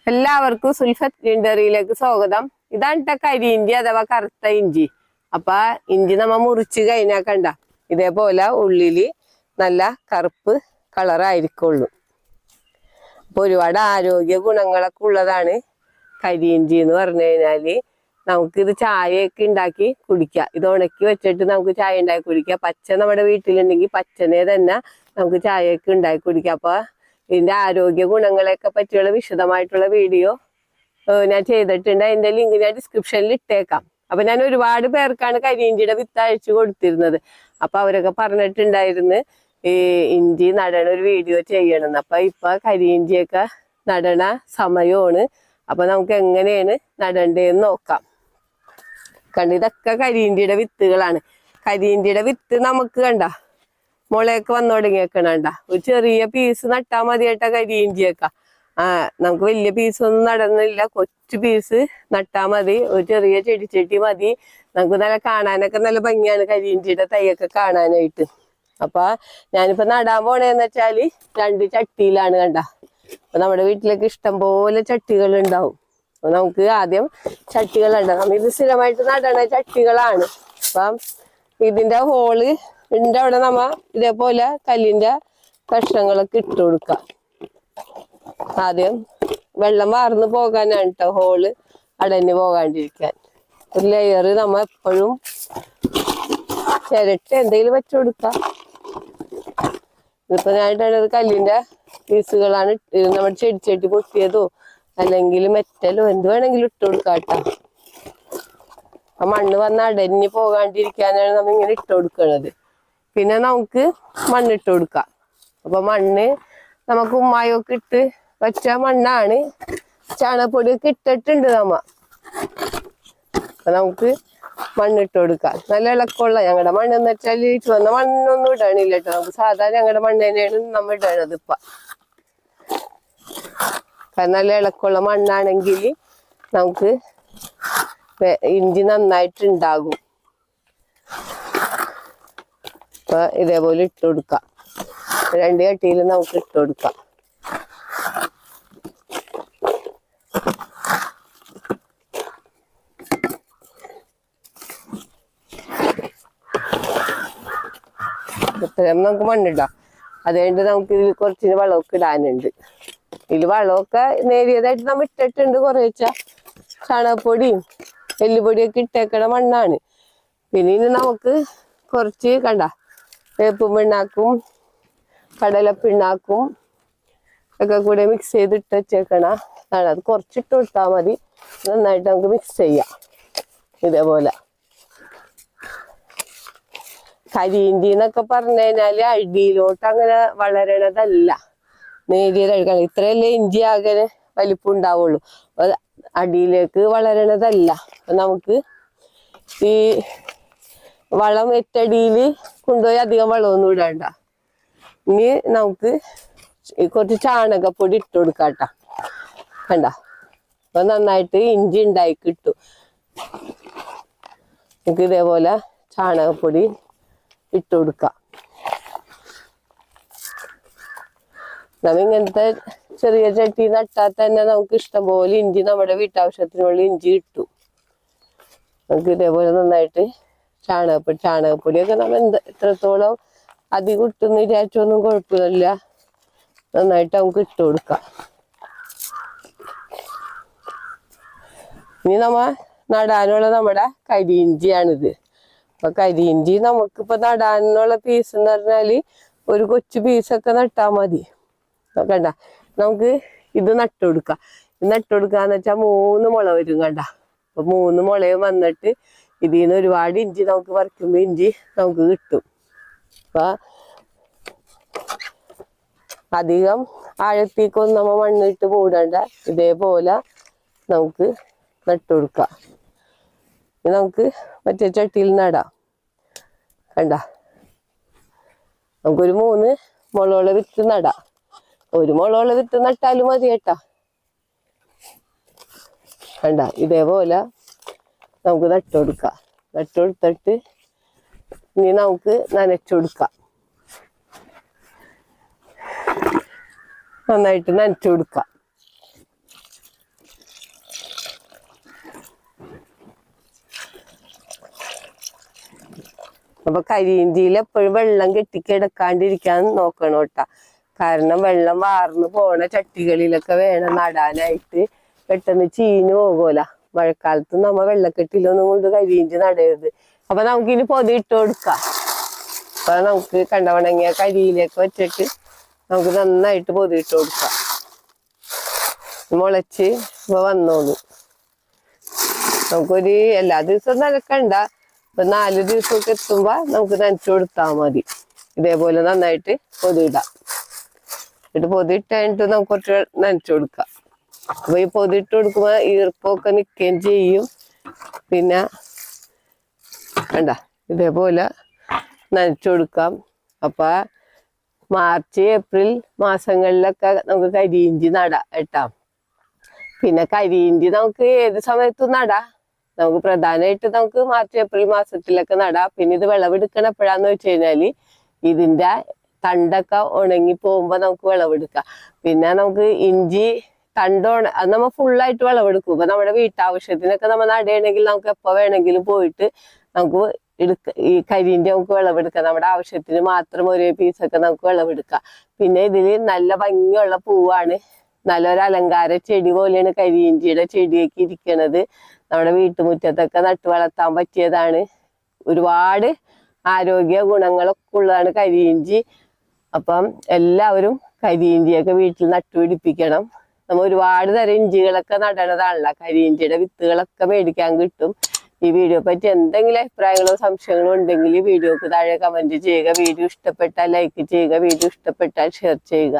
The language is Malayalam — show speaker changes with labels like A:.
A: എല്ലാവർക്കും സുൽഫത്ത് ഗ്രീൻഡറിയിലേക്ക് സ്വാഗതം. ഇതാണ് കരിയിഞ്ചി അഥവാ കറുത്ത ഇഞ്ചി. അപ്പൊ ഇഞ്ചി നമ്മ മുറിച്ച് കഴിഞ്ഞാൽ കണ്ട ഇതേപോലെ ഉള്ളില് നല്ല കറുപ്പ് കളറായിരിക്കുള്ളൂ. അപ്പൊ ഒരുപാട് ആരോഗ്യ ഗുണങ്ങളൊക്കെ ഉള്ളതാണ് കരിയിഞ്ചി എന്ന് പറഞ്ഞു കഴിഞ്ഞാല്. നമുക്കിത് ചായയൊക്കെ ഉണ്ടാക്കി കുടിക്കാം. ഇത് ഉണക്കി വെച്ചിട്ട് നമുക്ക് ചായ ഉണ്ടാക്കി കുടിക്കാം. പച്ച നമ്മുടെ വീട്ടിലുണ്ടെങ്കിൽ പച്ചനെ തന്നെ നമുക്ക് ചായയൊക്കെ ഉണ്ടാക്കി കുടിക്കാം. അപ്പൊ ഇതിന്റെ ആരോഗ്യ ഗുണങ്ങളെയൊക്കെ പറ്റിയുള്ള വിശദമായിട്ടുള്ള വീഡിയോ ഞാൻ ചെയ്തിട്ടുണ്ട്. അതിന്റെ ലിങ്ക് ഞാൻ ഡിസ്ക്രിപ്ഷനിൽ ഇട്ടേക്കാം. അപ്പൊ ഞാൻ ഒരുപാട് പേർക്കാണ് കരിയിഞ്ചിയുടെ വിത്ത് അയച്ചു കൊടുത്തിരുന്നത്. അപ്പൊ അവരൊക്കെ പറഞ്ഞിട്ടുണ്ടായിരുന്നു ഈ ഇഞ്ചി നടണ ഒരു വീഡിയോ ചെയ്യണമെന്ന്. അപ്പൊ ഇപ്പൊ കരിയിഞ്ചിയൊക്കെ നടണ സമയമാണ്. അപ്പൊ നമുക്ക് എങ്ങനെയാണ് നടണ്ടേന്ന് നോക്കാം. കണ്ട ഇതൊക്കെ കരിയിഞ്ചിയുടെ വിത്തുകളാണ്. കരിയിഞ്ചിയുടെ വിത്ത് നമുക്ക് കണ്ട മുളയൊക്കെ വന്നു തുടങ്ങിയേക്കണണ്ട. ഒരു ചെറിയ പീസ് നട്ടാ മതിയേട്ട കരിയിഞ്ചിയൊക്കെ. നമുക്ക് വലിയ പീസൊന്നും നടന്നില്ല, കൊച്ചു പീസ് നട്ടാ മതി. ഒരു ചെറിയ ചെടിച്ചട്ടി മതി. നമുക്ക് നല്ല കാണാനൊക്കെ നല്ല ഭംഗിയാണ് കരിയിഞ്ചിയുടെ തൈയൊക്കെ കാണാനായിട്ട്. അപ്പൊ ഞാനിപ്പോ നടാൻ പോണേന്ന് വെച്ചാല് 2 ചട്ടിയിലാണ് കണ്ട. അപ്പൊ നമ്മുടെ വീട്ടിലേക്ക് ഇഷ്ടം പോലെ ചട്ടികൾ ഉണ്ടാവും. അപ്പൊ നമുക്ക് ആദ്യം ചട്ടികൾ ഉണ്ടാകും. ഇത് സ്ഥിരമായിട്ട് നടണ ചട്ടികളാണ്. അപ്പം ഇതിന്റെ ഹോള് ഇതിന്റെ അവിടെ നമ്മ ഇതേപോലെ കല്ലിന്റെ കഷ്ണങ്ങളൊക്കെ ഇട്ട് കൊടുക്കാം. ആദ്യം വെള്ളം വാർന്ന് പോകാനാണ് കേട്ടോ, ഹോള് അടഞ്ഞു പോകാണ്ടിരിക്കാൻ. ഒരു ലെയർ നമ്മ എപ്പോഴും ചിരട്ട എന്തെങ്കിലും വെച്ചു കൊടുക്കാം. ഇതിപ്പോ ഞാനിട്ടത് കല്ലിന്റെ പീസുകളാണ്. നമ്മുടെ ചെടിച്ചട്ടി പൊട്ടിയതോ അല്ലെങ്കിൽ മെറ്റലോ എന്ത് വേണമെങ്കിലും ഇട്ട് കൊടുക്കാം കേട്ടോ. ആ മണ്ണ് വന്ന് അടഞ്ഞു പോകാണ്ടിരിക്കാനാണ് നമ്മ ഇങ്ങനെ ഇട്ട് കൊടുക്കണത്. പിന്നെ നമുക്ക് മണ്ണിട്ട് കൊടുക്കാം. അപ്പൊ മണ്ണ് നമുക്ക് ഉമ്മായൊക്കെ ഇട്ട് വെച്ച മണ്ണാണ്. ചാണകപ്പൊടിയൊക്കെ ഇട്ടിട്ടുണ്ട് നമ്മ. അപ്പൊ നമുക്ക് മണ്ണിട്ട് കൊടുക്കാം. നല്ല ഇളക്കമുള്ള ഞങ്ങളുടെ മണ്ണെന്ന് വെച്ചാൽ ചുവന്ന മണ്ണൊന്നും ഇടണില്ല കേട്ടോ. നമുക്ക് സാധാരണ ഞങ്ങളുടെ മണ്ണ് തന്നെയാണ് നമ്മ ഇടണത്. ഇപ്പൊ നല്ല ഇളക്കമുള്ള മണ്ണാണെങ്കിൽ നമുക്ക് ഇഞ്ചി നന്നായിട്ട് ഉണ്ടാകും. അപ്പൊ ഇതേപോലെ ഇട്ട് കൊടുക്കാം. 2 ചട്ടിയിൽ നമുക്ക് ഇട്ട് കൊടുക്കാം. ഇത്രയും നമുക്ക് മണ്ണിടാം. അത് കഴിഞ്ഞിട്ട് നമുക്ക് ഇതിൽ കുറച്ചിന് വളമൊക്കെ ഇടാനുണ്ട്. ഇതിൽ വളമൊക്കെ നേരിയതായിട്ട് നമ്മൾ ഇട്ടിട്ടുണ്ട്. കുറേച്ച ചാണകപ്പൊടിയും എല്ലുപൊടിയൊക്കെ ഇട്ടേക്കണ മണ്ണാണ്. പിന്നെ ഇനി നമുക്ക് കുറച്ച് കണ്ട വേപ്പും പിണ്ണാക്കും കടലപ്പിണ്ണാക്കും ഒക്കെ കൂടെ മിക്സ് ചെയ്തിട്ട് വെച്ചേക്കണ. അത് കുറച്ചിട്ട് കൊടുത്താൽ മതി. നന്നായിട്ട് നമുക്ക് മിക്സ് ചെയ്യാം. ഇതേപോലെ കരിയിഞ്ചി എന്നൊക്കെ പറഞ്ഞു കഴിഞ്ഞാല് അടിയിലോട്ട് അങ്ങനെ വളരണതല്ല, നേരിയതായിരിക്കണം. ഇത്രയല്ലേ ഇഞ്ചി ആകെ വലിപ്പം ഉണ്ടാവുള്ളൂ. അടിയിലേക്ക് വളരണതല്ല. നമുക്ക് ഈ വളം എറ്റടിയില് കൊണ്ടുപോയി അധികം വളമൊന്നും ഇടണ്ട. ഇനി നമുക്ക് കുറച്ച് ചാണകപ്പൊടി ഇട്ട് കൊടുക്കാട്ട. കണ്ട അപ്പൊ നന്നായിട്ട് ഇഞ്ചി ഉണ്ടായി കിട്ടും. നമുക്ക് ഇതേപോലെ ചാണകപ്പൊടി ഇട്ട് കൊടുക്കാം. നമ്മ ഇങ്ങനത്തെ ചെറിയ ചട്ടി നട്ടാൽ തന്നെ നമുക്ക് ഇഷ്ടംപോലെ ഇഞ്ചി നമ്മുടെ വീട്ടാവശ്യത്തിനുള്ള ഇഞ്ചി കിട്ടും. നമുക്ക് ഇതേപോലെ നന്നായിട്ട് ചാണകപ്പൊടിയൊക്കെ നമ്മൾ എത്രത്തോളം അധികം ഇട്ടെന്ന് വിചാരിച്ചൊന്നും കുഴപ്പമില്ല. നന്നായിട്ട് നമുക്ക് ഇട്ട് കൊടുക്കാം. ഇനി നമ്മ നടാനുള്ള നമ്മുടെ കരിയിഞ്ചിയാണിത്. അപ്പൊ കരിയിഞ്ചി നമുക്കിപ്പോ നടാനുള്ള പീസ് എന്ന് പറഞ്ഞാല് ഒരു കൊച്ചു പീസൊക്കെ നട്ടാ മതി. കണ്ട നമുക്ക് ഇത് നട്ടുകൊടുക്കാം. ഇത് നട്ടുകൊടുക്കാന്ന് വെച്ചാൽ 3 മുള വരും. കണ്ട അപ്പൊ 3 മുളയും വന്നിട്ട് ഇതിൽ നിന്ന് ഒരുപാട് ഇഞ്ചി നമുക്ക് പറിക്കുമ്പോ ഇഞ്ചി നമുക്ക് കിട്ടും. അപ്പൊ അധികം ആഴത്തേക്കൊന്നും നമ്മ മണ്ണിട്ട് മൂടണ്ട. ഇതേപോലെ നമുക്ക് നട്ടുകൊടുക്കാം. നമുക്ക് മറ്റേ ചട്ടിയിൽ നടാം. കണ്ട നമുക്കൊരു 3 മുളയുള്ള വിത്ത് നടാം. 1 മുളയുള്ള വിത്ത് നട്ടാലും മതി കേട്ടാ. കണ്ട ഇതേപോലെ നമുക്ക് നട്ടുകൊടുക്കാം. നട്ടുകൊടുത്തിട്ട് ഇനി നമുക്ക് നനച്ചു കൊടുക്കാം. നന്നായിട്ട് നനച്ചു കൊടുക്കാം. അപ്പൊ കരിയിഞ്ചിയിൽ എപ്പോഴും വെള്ളം കെട്ടിക്കിടക്കാണ്ടിരിക്കാൻ നോക്കണം കേട്ടാ. കാരണം വെള്ളം വാർന്നു പോണ ചട്ടികളിലൊക്കെ വേണം നടാനായിട്ട്. പെട്ടെന്ന് ചീഞ്ഞു പോകുമല്ല. മഴക്കാലത്ത് നമ്മ വെള്ളക്കെട്ടിലൊന്നും കൊണ്ട് കരിയിഞ്ചി നടരുത്. അപ്പൊ നമുക്കിനി പൊതി ഇട്ട് കൊടുക്കാം. അപ്പൊ നമുക്ക് കണ്ടവണങ്ങിയ കരിയിലേക്ക് വെച്ചിട്ട് നമുക്ക് നന്നായിട്ട് പൊതി ഇട്ട് കൊടുക്കാം. മുളച്ച് ഇപ്പൊ വന്നോളൂ. നമുക്കൊരു എല്ലാ ദിവസവും നനക്കണ്ട. ഇപ്പൊ 4 ദിവസമൊക്കെ എത്തുമ്പോ നമുക്ക് നനച്ചു കൊടുത്താൽ മതി. ഇതേപോലെ നന്നായിട്ട് പൊതിയിടാം. എന്നിട്ട് പൊതിയിട്ട് കഴിഞ്ഞിട്ട് നമുക്ക് കുറച്ച് നനച്ചു കൊടുക്കാം. അപ്പൊ ഈ പൊതിയിട്ട് കൊടുക്കുമ്പോ ഈർപ്പൊക്കെ നിൽക്കുകയും ചെയ്യും. പിന്നെ കണ്ട ഇതേപോലെ നനച്ചു കൊടുക്കാം. അപ്പൊ മാർച്ച് ഏപ്രിൽ മാസങ്ങളിലൊക്കെ നമുക്ക് കരിയിഞ്ചി നടാം കേട്ടാ. പിന്നെ കരിയിഞ്ചി നമുക്ക് ഏത് സമയത്തും നടാം. നമുക്ക് പ്രധാനമായിട്ട് നമുക്ക് മാർച്ച് ഏപ്രിൽ മാസത്തിലൊക്കെ നടാം. പിന്നെ ഇത് വിളവെടുക്കണം എപ്പോഴാന്ന് വെച്ച് കഴിഞ്ഞാല് ഇതിന്റെ തണ്ടൊക്കെ ഉണങ്ങി പോകുമ്പോ നമുക്ക് വിളവെടുക്കാം. പിന്നെ നമുക്ക് ഇഞ്ചി തണ്ട് അത് നമ്മ ഫുള്ളായിട്ട് വിളവെടുക്കും. ഇപ്പൊ നമ്മുടെ വീട്ടാവശ്യത്തിനൊക്കെ നമ്മ നടയണമെങ്കിൽ നമുക്ക് എപ്പോ വേണമെങ്കിലും പോയിട്ട് നമുക്ക് ഈ കരിയിഞ്ചി നമുക്ക് വിളവെടുക്കാം. നമ്മുടെ ആവശ്യത്തിന് മാത്രം ഒരേ പീസൊക്കെ നമുക്ക് വിളവെടുക്കാം. പിന്നെ ഇതില് നല്ല ഭംഗിയുള്ള പൂവാണ്. നല്ലൊരു അലങ്കാര ചെടി പോലെയാണ് കരിയിഞ്ചിയുടെ ചെടിയൊക്കെ ഇരിക്കണത്. നമ്മുടെ വീട്ടുമുറ്റത്തൊക്കെ നട്ടു വളർത്താൻ പറ്റിയതാണ്. ഒരുപാട് ആരോഗ്യ ഗുണങ്ങളൊക്കെ ഉള്ളതാണ് കരിയിഞ്ചി. അപ്പം എല്ലാവരും കരിയിഞ്ചിയൊക്കെ വീട്ടിൽ നട്ടുപിടിപ്പിക്കണം. നമ്മൾ ഒരുപാട് തരം ഇഞ്ചികളൊക്കെ നടണതാണല്ലോ. കരിയിഞ്ചിയുടെ വിത്തുകളൊക്കെ മേടിക്കാൻ കിട്ടും. ഈ വീഡിയോ പറ്റി എന്തെങ്കിലും അഭിപ്രായങ്ങളോ സംശയങ്ങളോ ഉണ്ടെങ്കിൽ വീഡിയോക്ക് താഴെ കമന്റ് ചെയ്യുക. വീഡിയോ ഇഷ്ടപ്പെട്ടാൽ ലൈക്ക് ചെയ്യുക. വീഡിയോ ഇഷ്ടപ്പെട്ടാൽ ഷെയർ ചെയ്യുക.